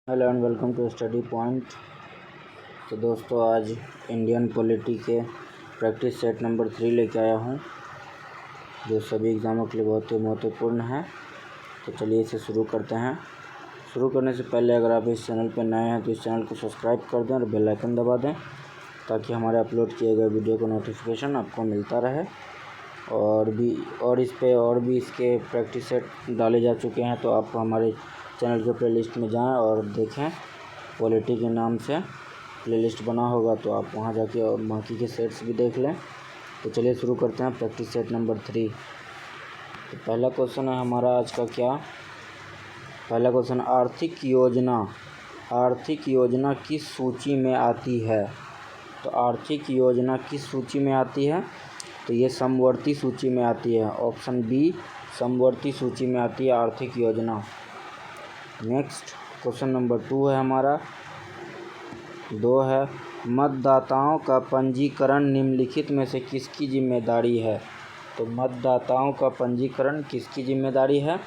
Hello and welcome to study point. तो दोस्तों आज इंडियन पॉलिटी के प्रैक्टिस सेट नंबर 3 लेके आया हूँ, जो सभी एग्ज़ामों के लिए बहुत ही महत्वपूर्ण है। तो चलिए इसे शुरू करते हैं। शुरू करने से पहले अगर आप इस चैनल पर नए हैं तो इस चैनल को सब्सक्राइब कर दें और बेल आइकन दबा दें, ताकि हमारे अपलोड किए गए वीडियो का नोटिफिकेशन आपको मिलता रहे। और इस पे और भी इसके प्रैक्टिस सेट डाले जा चुके हैं, तो आप हमारे चैनल के प्लेलिस्ट में जाएं और देखें। पॉलिटी के नाम से प्लेलिस्ट बना होगा, तो आप वहां जाके और बाकी के सेट्स भी देख लें। तो चलिए शुरू करते हैं प्रैक्टिस सेट नंबर 3। तो पहला क्वेश्चन है हमारा आज का क्या। पहला क्वेश्चन, आर्थिक योजना किस सूची में आती है। तो आर्थिक योजना किस सूची में आती है, तो ये समवर्ती सूची में आती है। ऑप्शन बी, समवर्ती सूची में आती है आर्थिक योजना। नेक्स्ट क्वेश्चन नंबर 2 है हमारा। 2 है, मतदाताओं का पंजीकरण निम्नलिखित में से किसकी जिम्मेदारी है। तो मतदाताओं का पंजीकरण किसकी जिम्मेदारी है,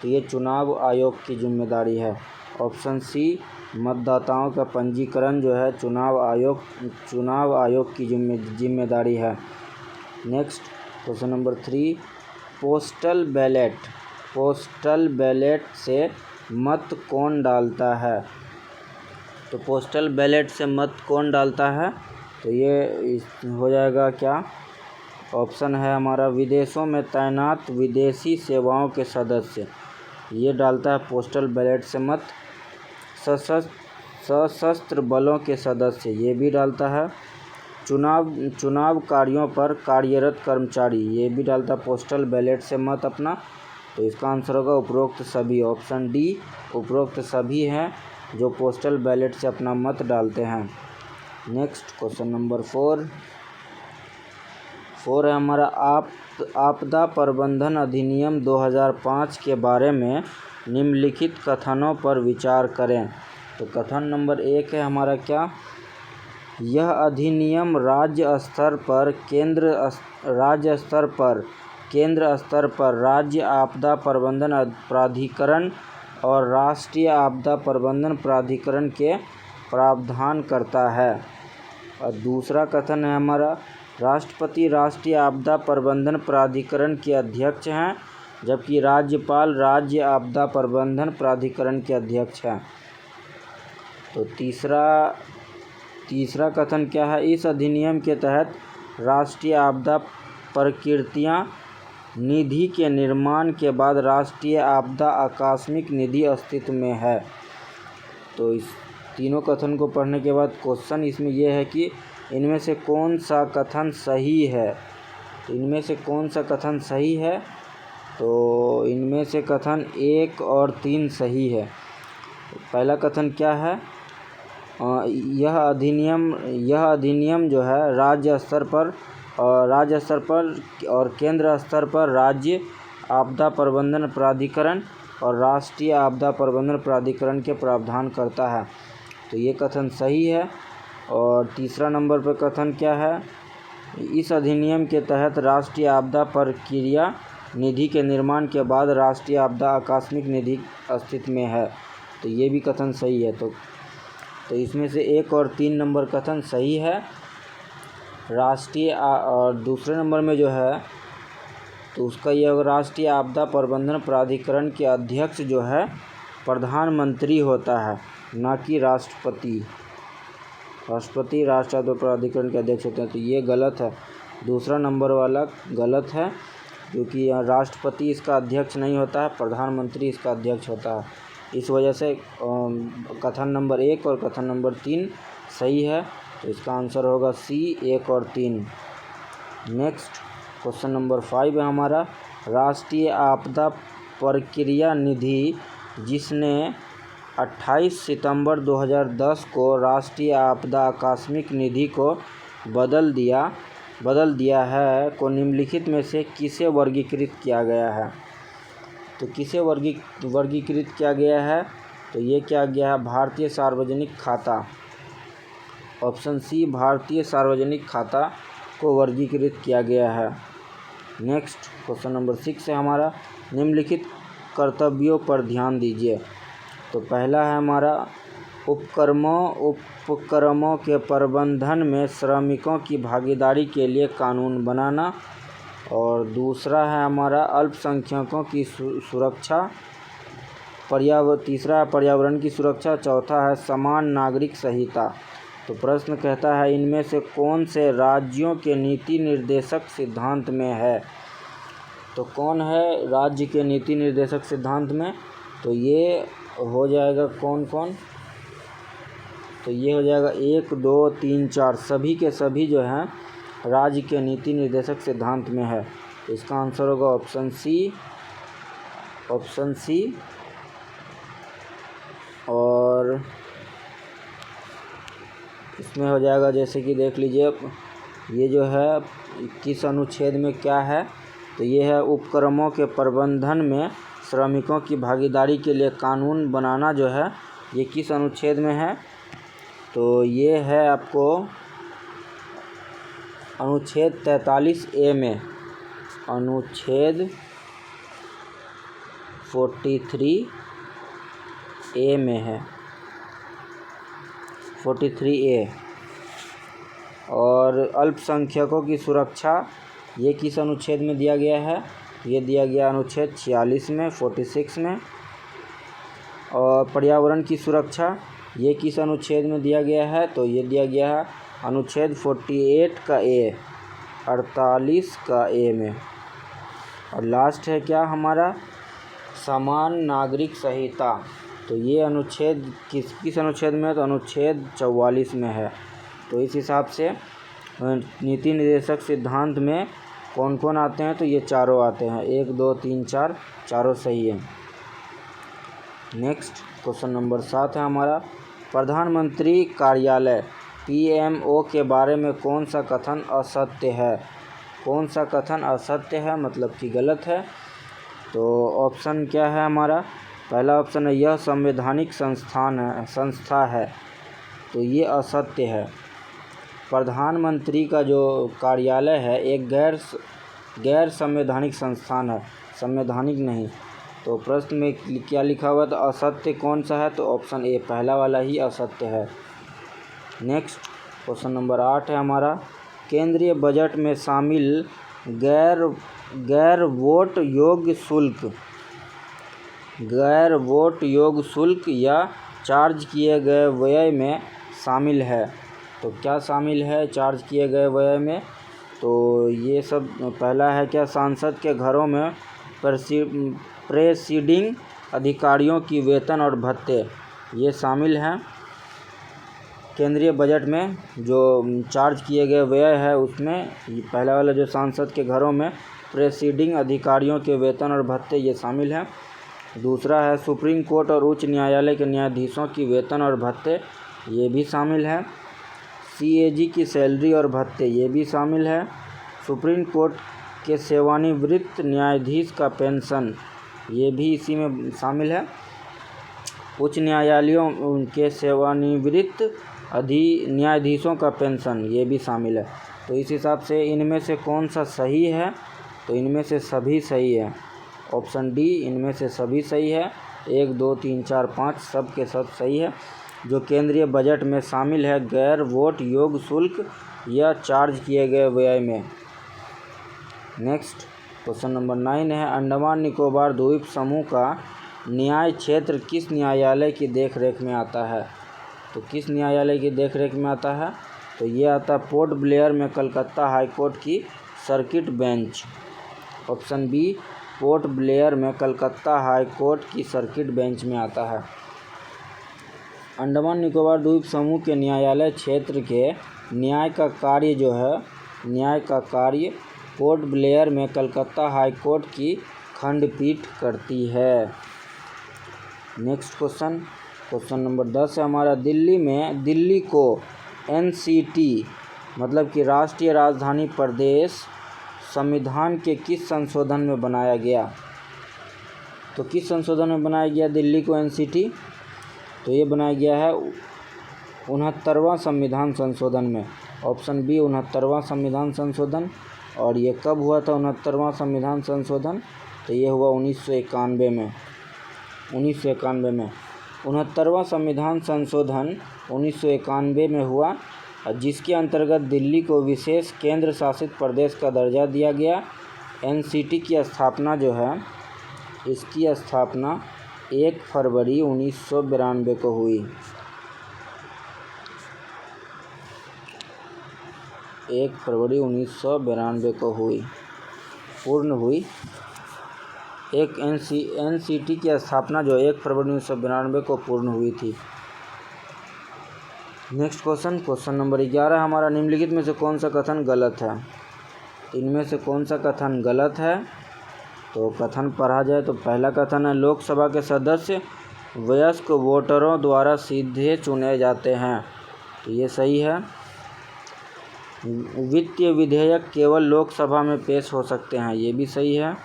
तो ये चुनाव आयोग की जिम्मेदारी है। ऑप्शन सी, मतदाताओं का पंजीकरण जो है चुनाव आयोग की जिम्मेदारी है। Next question number 3, postal ballot से मत कौन डालता है। तो पोस्टल बैलेट से मत कौन डालता है, तो ये हो जाएगा क्या। ऑप्शन है हमारा, विदेशों में तैनात विदेशी सेवाओं के सदस्य, ये डालता है पोस्टल बैलेट से मत। सशस्त्र बलों के सदस्य, ये भी डालता है। चुनाव कार्यों पर कार्यरत कर्मचारी, ये भी डालता है पोस्टल बैलेट से मत अपना। तो इसका आंसर होगा उपरोक्त सभी। ऑप्शन डी, उपरोक्त सभी हैं जो पोस्टल बैलेट से अपना मत डालते हैं। नेक्स्ट क्वेश्चन नंबर 4 है हमारा, आपदा प्रबंधन अधिनियम 2005 के बारे में निम्नलिखित कथनों पर विचार करें। तो कथन नंबर 1 है हमारा क्या, यह अधिनियम राज्य स्तर केंद्र स्तर पर राज्य आपदा प्रबंधन प्राधिकरण और राष्ट्रीय आपदा प्रबंधन प्राधिकरण के प्रावधान करता है। और दूसरा कथन है हमारा, राष्ट्रपति राष्ट्रीय आपदा प्रबंधन प्राधिकरण के अध्यक्ष हैं, जबकि राज्यपाल राज्य आपदा प्रबंधन प्राधिकरण के अध्यक्ष हैं। तो तीसरा कथन क्या है, इस अधिनियम के तहत राष्ट्रीय आपदा प्रकृतियाँ निधि के निर्माण के बाद राष्ट्रीय आपदा आकस्मिक निधि अस्तित्व में है। तो इस तीनों कथन को पढ़ने के बाद क्वेश्चन इसमें यह है कि इनमें से कौन सा कथन सही है। तो इनमें से कौन सा कथन सही है, तो इनमें से कथन 1 और 3 सही है। पहला कथन क्या है, यह अधिनियम जो है राज्य स्तर पर और केंद्र स्तर पर राज्य आपदा प्रबंधन प्राधिकरण और राष्ट्रीय आपदा प्रबंधन प्राधिकरण के प्रावधान करता है। तो ये कथन सही है। और तीसरा नंबर पर कथन क्या है, इस अधिनियम के तहत राष्ट्रीय आपदा प्रक्रिया निधि के निर्माण के बाद राष्ट्रीय आपदा आकस्मिक निधि अस्तित्व में है। तो ये भी कथन सही है। तो इसमें से 1 और 3 नंबर कथन सही है। और दूसरे नंबर में जो है, तो उसका ये होगा, राष्ट्रीय आपदा प्रबंधन प्राधिकरण के अध्यक्ष जो है प्रधानमंत्री होता है, ना कि राष्ट्रपति राष्ट्रीय आपदा प्राधिकरण के अध्यक्ष होते हैं। तो ये गलत है, दूसरा नंबर वाला गलत है, क्योंकि राष्ट्रपति इसका अध्यक्ष नहीं होता है, प्रधानमंत्री इसका अध्यक्ष होता है। इस वजह से कथन नंबर 1 और कथन नंबर 3 सही है। तो इसका आंसर होगा सी, 1 और 3। नेक्स्ट क्वेश्चन नंबर 5 है हमारा, राष्ट्रीय आपदा प्रक्रिया निधि जिसने 28 सितंबर 2010 को राष्ट्रीय आपदा आकस्मिक निधि को बदल दिया है को निम्नलिखित में से किसे वर्गीकृत किया गया है। तो किसे वर्गीकृत किया गया है, तो ये क्या गया है, भारतीय सार्वजनिक खाता। ऑप्शन सी, भारतीय सार्वजनिक खाता को वर्गीकृत किया गया है। नेक्स्ट क्वेश्चन नंबर 6 है हमारा, निम्नलिखित कर्तव्यों पर ध्यान दीजिए। तो पहला है हमारा उपक्रमों के प्रबंधन में श्रमिकों की भागीदारी के लिए कानून बनाना, और दूसरा है हमारा अल्पसंख्यकों की सुरक्षा, तीसरा है पर्यावरण की सुरक्षा, चौथा है समान नागरिक संहिता। तो प्रश्न कहता है इनमें से कौन से राज्यों के नीति निर्देशक सिद्धांत में है। तो कौन है राज्य के नीति निर्देशक सिद्धांत में, तो ये हो जाएगा कौन कौन, तो ये हो जाएगा 1 2 3 4 सभी के सभी जो हैं राज्य के नीति निर्देशक सिद्धांत में है। तो इसका आंसर होगा ऑप्शन सी। और इसमें हो जाएगा, जैसे कि देख लीजिए ये जो है किस अनुच्छेद में क्या है, तो ये है उपक्रमों के प्रबंधन में श्रमिकों की भागीदारी के लिए कानून बनाना, जो है ये किस अनुच्छेद में है, तो ये है आपको अनुच्छेद 43A में, अनुच्छेद 43A में है, 43A। और अल्पसंख्यकों की सुरक्षा ये किस अनुच्छेद में दिया गया है, ये दिया गया अनुच्छेद 46 में, 46 में। और पर्यावरण की सुरक्षा ये किस अनुच्छेद में दिया गया है, तो ये दिया गया है अनुच्छेद 48 का ए, 48 का ए में। और लास्ट है क्या हमारा समान नागरिक संहिता, तो ये अनुच्छेद किस अनुच्छेद में है, तो अनुच्छेद 44 में है। तो इस हिसाब से नीति निर्देशक सिद्धांत में कौन कौन आते हैं, तो ये चारों आते हैं, 1 2 3 4 चारों सही है। नेक्स्ट क्वेश्चन नंबर 7 है हमारा, प्रधानमंत्री कार्यालय PMO के बारे में कौन सा कथन असत्य है। कौन सा कथन असत्य है मतलब कि गलत है। तो ऑप्शन क्या है हमारा, पहला ऑप्शन है यह संवैधानिक संस्था है, तो ये असत्य है। प्रधानमंत्री का जो कार्यालय है एक गैर संवैधानिक संस्थान है, संवैधानिक नहीं। तो प्रश्न में क्या लिखा हुआ, तो असत्य कौन सा है, तो ऑप्शन ए पहला वाला ही असत्य है। नेक्स्ट क्वेश्चन नंबर 8 है हमारा, केंद्रीय बजट में शामिल गैर वोट योग्य शुल्क या चार्ज किए गए व्यय में शामिल है। तो क्या शामिल है चार्ज किए गए व्यय में, तो ये सब पहला है क्या, सांसद के घरों में प्रेसिडिंग अधिकारियों की वेतन और भत्ते, ये शामिल हैं। केंद्रीय बजट में जो चार्ज किए गए व्यय है उसमें पहला वाला जो सांसद के घरों में प्रेसिडिंग अधिकारियों के वेतन और भत्ते, ये शामिल हैं। दूसरा है सुप्रीम कोर्ट और उच्च न्यायालय के न्यायाधीशों की वेतन और भत्ते, ये भी शामिल है। CAG की सैलरी और भत्ते, ये भी शामिल है। सुप्रीम कोर्ट के सेवानिवृत्त न्यायाधीश का पेंशन, ये भी इसी में शामिल है। उच्च न्यायालयों के सेवानिवृत्त न्यायाधीशों का पेंशन, ये भी शामिल है। तो इस हिसाब से इनमें से कौन सा सही है, तो इनमें से सभी सही है, ऑप्शन डी इनमें से सभी सही है। 1 2 3 4 5 सब के सब सही है। जो केंद्रीय बजट में शामिल है गैर वोट योग्य शुल्क या चार्ज किए गए व्यय में। नेक्स्ट क्वेश्चन नंबर 9 है, अंडमान निकोबार द्वीप समूह का न्याय क्षेत्र किस न्यायालय की देखरेख में आता है। तो किस न्यायालय की देखरेख में आता है, तो ये आता है पोर्ट ब्लेयर में कलकत्ता हाई कोर्ट की circuit bench. Option B Port Blair में कलकत्ता हाई कोर्ट की सर्किट बेंच में आता है। अंडमान निकोबार द्वीप समूह के न्यायालय क्षेत्र के न्याय का कार्य पोर्ट ब्लेयर में कलकत्ता हाई कोर्ट की खंडपीठ करती है। नेक्स्ट क्वेश्चन नंबर 10 है हमारा, दिल्ली को NCT मतलब कि राष्ट्रीय राजधानी प्रदेश संविधान के किस संशोधन में बनाया गया। तो किस संशोधन में बनाया गया दिल्ली को NCT, तो ये बनाया गया है 69वां संविधान संशोधन में। ऑप्शन बी 69वां संविधान संशोधन। और ये कब हुआ था 69वां संविधान संशोधन, तो ये हुआ 1991 में। 69वां संविधान संशोधन 1991 में हुआ, जिसके अंतर्गत दिल्ली को विशेष केंद्र शासित प्रदेश का दर्जा दिया गया। एनसीटी की स्थापना जो है, इसकी स्थापना 1 फरवरी 1992 को हुई। 1 फरवरी 1992 को पूर्ण हुई। एक एनसीटी की स्थापना जो 1 फरवरी 1992 को पूर्ण हुई थी। नेक्स्ट क्वेश्चन नंबर 11 हमारा, निम्नलिखित में से कौन सा कथन गलत है? इनमें से कौन सा कथन गलत है? तो कथन पढ़ा जाए तो पहला कथन है, लोकसभा के सदस्य वयस्क वोटरों द्वारा सीधे चुने जाते हैं। तो ये सही है। वित्तीय विधेयक केवल लोकसभा में पेश हो सकते हैं, ये भी सही है।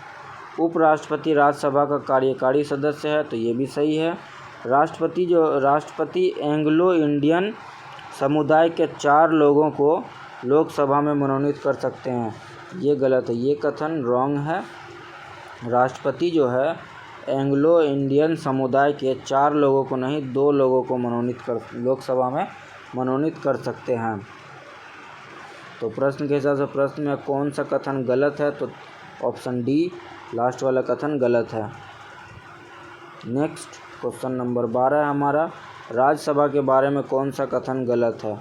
उपराष्ट्रपति राज्यसभा का कार्यकारी सदस्य है, तो ये भी सही है। राष्ट्रपति एंग्लो इंडियन समुदाय के 4 लोगों को लोकसभा में मनोनीत कर सकते हैं, ये गलत है, ये कथन रॉन्ग है। राष्ट्रपति जो है एंग्लो इंडियन समुदाय के 4 लोगों को नहीं, 2 लोगों को लोकसभा में मनोनीत कर सकते हैं। तो प्रश्न के हिसाब से प्रश्न में कौन सा कथन गलत है? तो ऑप्शन डी लास्ट वाला कथन गलत है। नेक्स्ट क्वेश्चन नंबर 12 है हमारा, राज्यसभा के बारे में कौन सा कथन गलत है?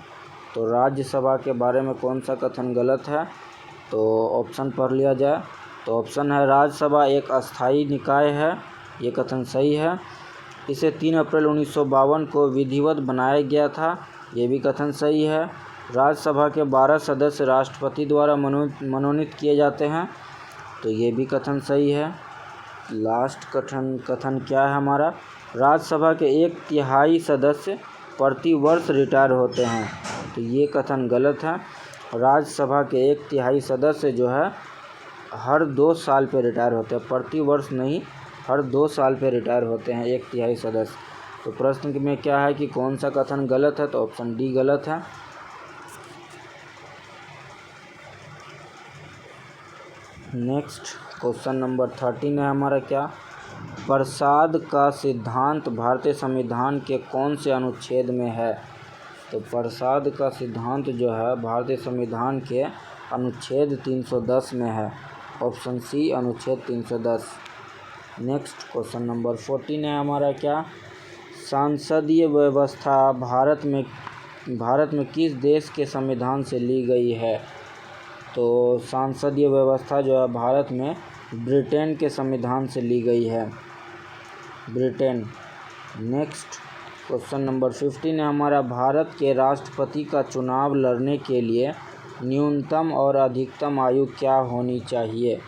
तो राज्यसभा के बारे में कौन सा कथन गलत है? तो ऑप्शन पढ़ लिया जाए। तो ऑप्शन है, राज्यसभा एक अस्थायी निकाय है, ये कथन सही है। इसे 3 अप्रैल 1952 को विधिवत बनाया गया था, ये भी कथन सही है। राज्यसभा के 12 सदस्य राष्ट्रपति द्वारा मनोनीत किए जाते हैं, तो ये भी कथन सही है। लास्ट कथन क्या है हमारा, राज्यसभा के 1/3 सदस्य प्रति वर्ष रिटायर होते हैं, तो ये कथन गलत है। राज्यसभा के 1/3 सदस्य जो है हर 2 साल पे रिटायर होते हैं, प्रति वर्ष नहीं, हर 2 साल पे रिटायर होते हैं 1/3 सदस्य। तो प्रश्न में क्या है कि कौन सा कथन गलत है? तो ऑप्शन डी गलत है। नेक्स्ट क्वेश्चन नंबर 13 है हमारा, क्या प्रसाद का सिद्धांत भारतीय संविधान के कौन से अनुच्छेद में है? तो प्रसाद का सिद्धांत जो है भारतीय संविधान के अनुच्छेद 310 में है, ऑप्शन सी अनुच्छेद 310। नेक्स्ट क्वेश्चन नंबर 14 है हमारा, क्या संसदीय व्यवस्था भारत में किस देश के संविधान से ली गई है? तो संसदीय व्यवस्था जो है भारत में ब्रिटेन के संविधान से ली गई है, ब्रिटेन। नेक्स्ट क्वेश्चन नंबर 15 है हमारा, भारत के राष्ट्रपति का चुनाव लड़ने के लिए न्यूनतम और अधिकतम आयु क्या होनी चाहिए?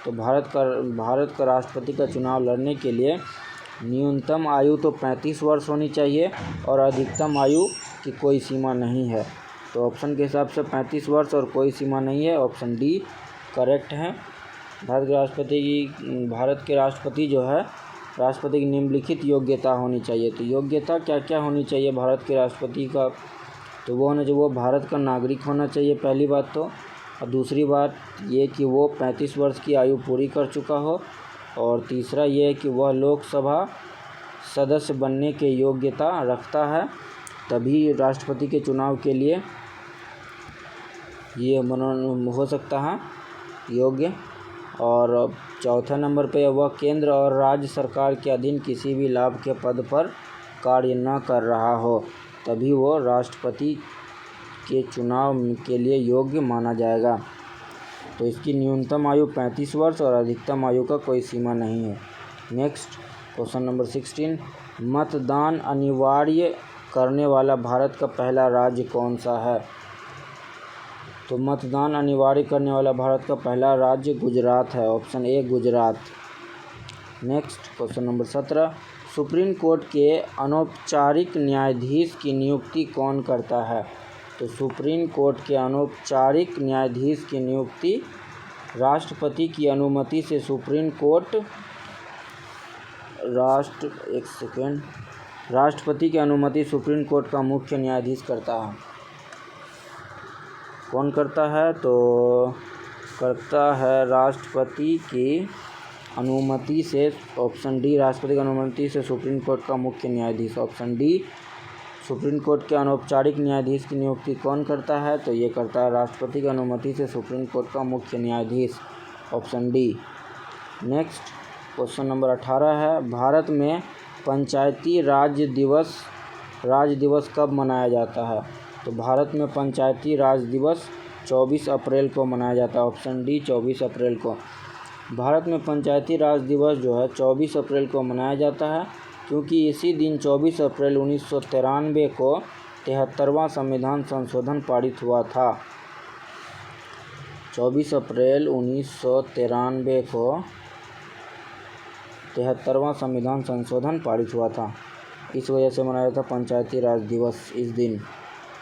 तो भारत का राष्ट्रपति का चुनाव लड़ने के लिए न्यूनतम आयु तो 35 वर्ष होनी चाहिए और अधिकतम आयु की कोई सीमा नहीं है। तो ऑप्शन के हिसाब से 35 वर्ष और कोई सीमा नहीं है, ऑप्शन डी करेक्ट है। भारत के राष्ट्रपति जो है, राष्ट्रपति की निम्नलिखित योग्यता होनी चाहिए। तो योग्यता क्या क्या होनी चाहिए भारत के राष्ट्रपति का? तो वो होना चाहिए, वो भारत का नागरिक होना चाहिए, पहली बात तो। और दूसरी बात ये कि वो 35 वर्ष की आयु पूरी कर चुका हो। और तीसरा ये है कि वह लोकसभा सदस्य बनने के योग्यता रखता है, तभी राष्ट्रपति के चुनाव के लिए ये हो सकता है योग्य। और चौथा नंबर पे वह केंद्र और राज्य सरकार के अधीन किसी भी लाभ के पद पर कार्य न कर रहा हो, तभी वो राष्ट्रपति के चुनाव के लिए योग्य माना जाएगा। तो इसकी न्यूनतम आयु 35 वर्ष और अधिकतम आयु का कोई सीमा नहीं है। नेक्स्ट क्वेश्चन नंबर 16, मतदान अनिवार्य करने वाला भारत का पहला राज्य कौन सा है? तो मतदान अनिवार्य करने वाला भारत का पहला राज्य गुजरात है, option A Gujarat. Next question number 17, supreme court के अनौपचारिक न्यायाधीश की नियुक्ति कौन करता है? तो सुप्रीम कोर्ट के अनौपचारिक न्यायाधीश की नियुक्ति राष्ट्रपति की अनुमति से सुप्रीम कोर्ट राष्ट्रपति की अनुमति सुप्रीम कोर्ट का मुख्य न्यायाधीश करता है। कौन करता है? तो करता है राष्ट्रपति की अनुमति से, ऑप्शन डी राष्ट्रपति की अनुमति से सुप्रीम कोर्ट का मुख्य न्यायाधीश, ऑप्शन डी सुप्रीम कोर्ट के अनौपचारिक न्यायाधीश की नियुक्ति कौन करता है, तो ये करता है राष्ट्रपति की अनुमति से सुप्रीम कोर्ट का मुख्य न्यायाधीश, option D. Next question number 18 है, भारत में पंचायती राज दिवस कब मनाया जाता है, तो भारत में पंचायती राज दिवस 24 अप्रैल को मनाया जाता है, ऑप्शन डी 24 अप्रैल को। भारत में पंचायती राज दिवस जो है 24 अप्रैल को मनाया जाता है, क्योंकि इसी दिन 24 अप्रैल 1993 को 73वां संविधान संशोधन पारित हुआ था। 24 अप्रैल 1993 को 73वां संविधान संशोधन पारित हुआ था, इस वजह से मनाया जाता पंचायती राज दिवस इस दिन।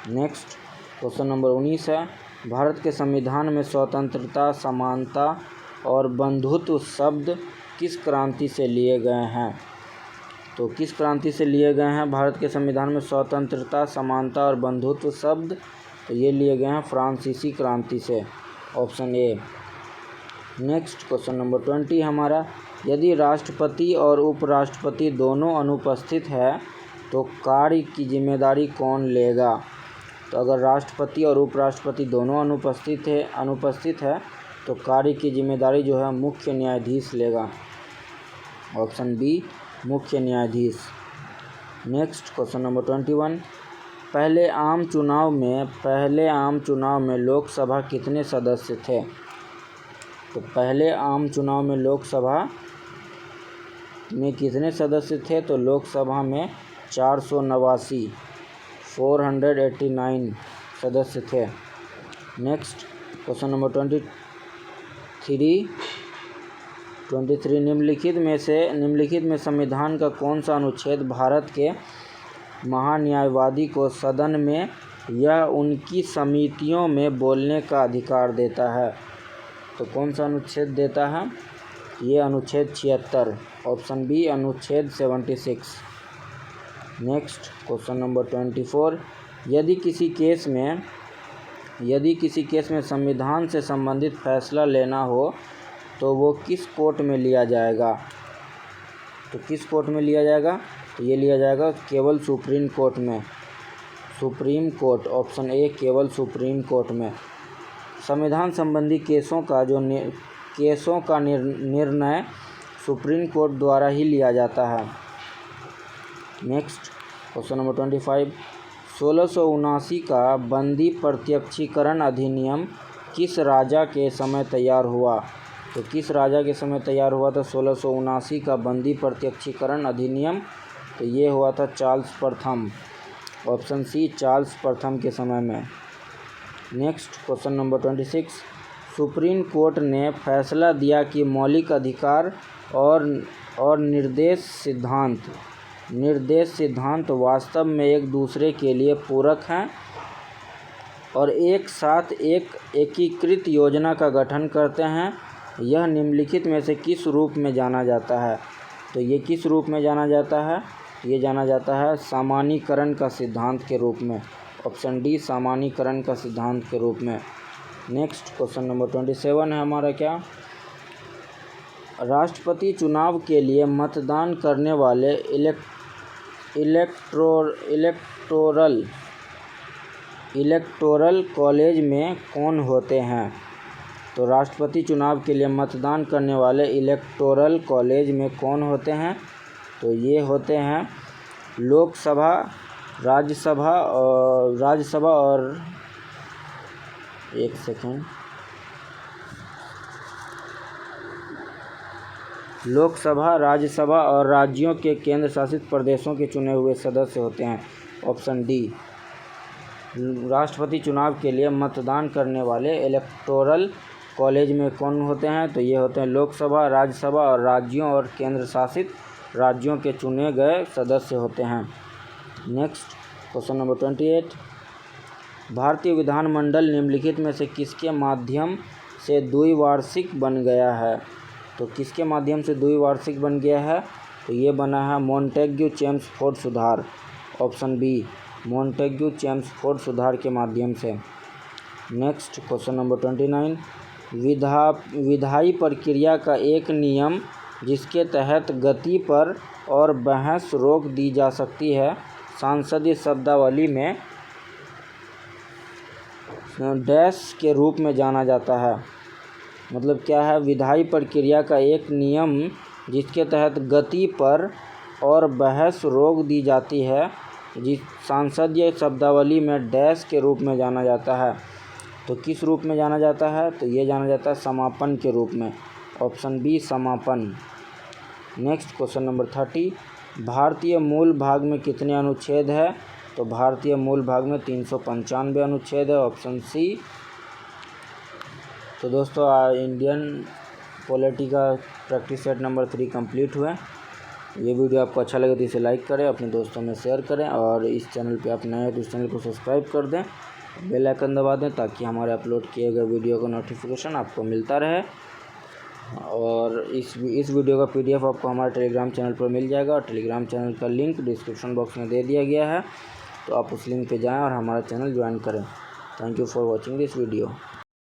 नेक्स्ट क्वेश्चन नंबर 19 है, भारत के संविधान में स्वतंत्रता, समानता और बंधुत्व शब्द किस क्रांति से लिए गए हैं, तो किस क्रांति से लिए गए हैं भारत के संविधान में स्वतंत्रता, समानता और बंधुत्व शब्द, तो ये लिए गए हैं फ्रांसीसी क्रांति से, option A. Next question number 20 हमारा, यदि राष्ट्रपति और उपराष्ट्रपति दोनों अनुपस्थित है तो कार्य की जिम्मेदारी कौन लेगा, तो अगर राष्ट्रपति और उपराष्ट्रपति दोनों अनुपस्थित है तो कार्य की जिम्मेदारी जो है मुख्य न्यायाधीश लेगा, ऑप्शन बी मुख्य न्यायाधीश। नेक्स्ट क्वेश्चन नंबर 21, पहले आम चुनाव में लोकसभा कितने सदस्य थे, तो पहले आम चुनाव में लोकसभा में कितने सदस्य थे, तो लोकसभा में 489 सदस्य थे। नेक्स्ट क्वेश्चन नंबर 23 निम्नलिखित में संविधान का कौन सा अनुच्छेद भारत के महान्यायवादी को सदन में या उनकी समितियों में बोलने का अधिकार देता है, तो कौन सा अनुच्छेद देता है, ये अनुच्छेद 76, ऑप्शन बी अनुच्छेद 76। नेक्स्ट क्वेश्चन नंबर 24, यदि किसी केस में संविधान से संबंधित फैसला लेना हो तो वो किस कोर्ट में लिया जाएगा, तो किस कोर्ट में लिया जाएगा, तो ये लिया जाएगा केवल सुप्रीम कोर्ट में, सुप्रीम कोर्ट, ऑप्शन ए केवल सुप्रीम कोर्ट में। संविधान संबंधी केसों का निर्णय सुप्रीम कोर्ट द्वारा ही लिया जाता है। नेक्स्ट क्वेश्चन नंबर 25, 1679 का बंदी प्रत्यक्षीकरण अधिनियम किस राजा के समय तैयार हुआ, तो किस राजा के समय तैयार हुआ था 1679 का बंदी प्रत्यक्षीकरण अधिनियम, तो ये हुआ था चार्ल्स प्रथम, ऑप्शन सी चार्ल्स प्रथम के समय में। Next question number 26, supreme court ने फैसला दिया कि मौलिक अधिकार और निर्देश सिद्धांत वास्तव में एक दूसरे के लिए पूरक हैं और एक साथ एक एकीकृत योजना का गठन करते हैं। यह निम्नलिखित में से किस रूप में जाना जाता है, तो ये किस रूप में जाना जाता है, ये जाना जाता है सामान्यीकरण का सिद्धांत के रूप में, ऑप्शन डी सामान्यीकरण का सिद्धांत के रूप में। नेक्स्ट क्वेश्चन नंबर 27 है हमारा क्या, राष्ट्रपति चुनाव के लिए मतदान करने वाले इलेक्टोरल कॉलेज में कौन होते हैं, तो राष्ट्रपति चुनाव के लिए मतदान करने वाले इलेक्टोरल कॉलेज में कौन होते हैं, तो ये होते हैं लोकसभा, राज्यसभा और एक सेकेंड, लोकसभा, राज्यसभा और राज्यों के केंद्र शासित प्रदेशों के चुने हुए सदस्य होते हैं, ऑप्शन डी। राष्ट्रपति चुनाव के लिए मतदान करने वाले इलेक्टोरल कॉलेज में कौन होते हैं, तो ये होते हैं लोकसभा, राज्यसभा और राज्यों और केंद्र शासित राज्यों के चुने गए सदस्य होते हैं। नेक्स्ट क्वेश्चन नंबर 28, भारतीय विधानमंडल निम्नलिखित में से किसके माध्यम से द्विवार्षिक बन गया है, तो किसके माध्यम से द्विवार्षिक बन गया है, तो ये बना है मॉन्टेग्यू चेम्सफोर्ड सुधार, ऑप्शन बी मॉन्टेग्यू चेम्सफोर्ड सुधार के माध्यम से। नेक्स्ट क्वेश्चन नंबर 29, विधायी प्रक्रिया का एक नियम जिसके तहत गति पर और बहस रोक दी जा सकती है, सांसदीय शब्दावली में डैश के रूप में जाना जाता है। मतलब क्या है, विधायी प्रक्रिया का एक नियम जिसके तहत गति पर और बहस रोक दी जाती है, जिस सांसदीय शब्दावली में डैश के रूप में जाना जाता है। तो किस रूप में जाना जाता है? तो ये जाना जाता है समापन के रूप में। ऑप्शन बी समापन। नेक्स्ट क्वेश्चन नंबर 30, भारतीय मूल भाग में कितने अनुच्छेद है? तो भारतीय मूल भाग में 395 अनुच्छेद है। Option C. तो दोस्तों इंडियन पॉलिटी का प्रैक्टिस सेट नंबर 3 कंप्लीट हुआ। ये वीडियो आपको अच्छा लगे तो इसे लाइक करें, अपने दोस्तों में शेयर करें, और इस चैनल पे आप नए हैं तो इस चैनल को सब्सक्राइब कर दें, बेल आइकन दबा दें ताकि हमारे अपलोड किए गए वीडियो का नोटिफिकेशन आपको मिलता रहे। और इस वीडियो का PDF आपको हमारे टेलीग्राम चैनल पर मिल जाएगा, और टेलीग्राम चैनल का लिंक डिस्क्रिप्शन बॉक्स में दे दिया गया है, तो आप उस लिंक पे जाएं और हमारा चैनल ज्वाइन करें। Thank you for watching this video.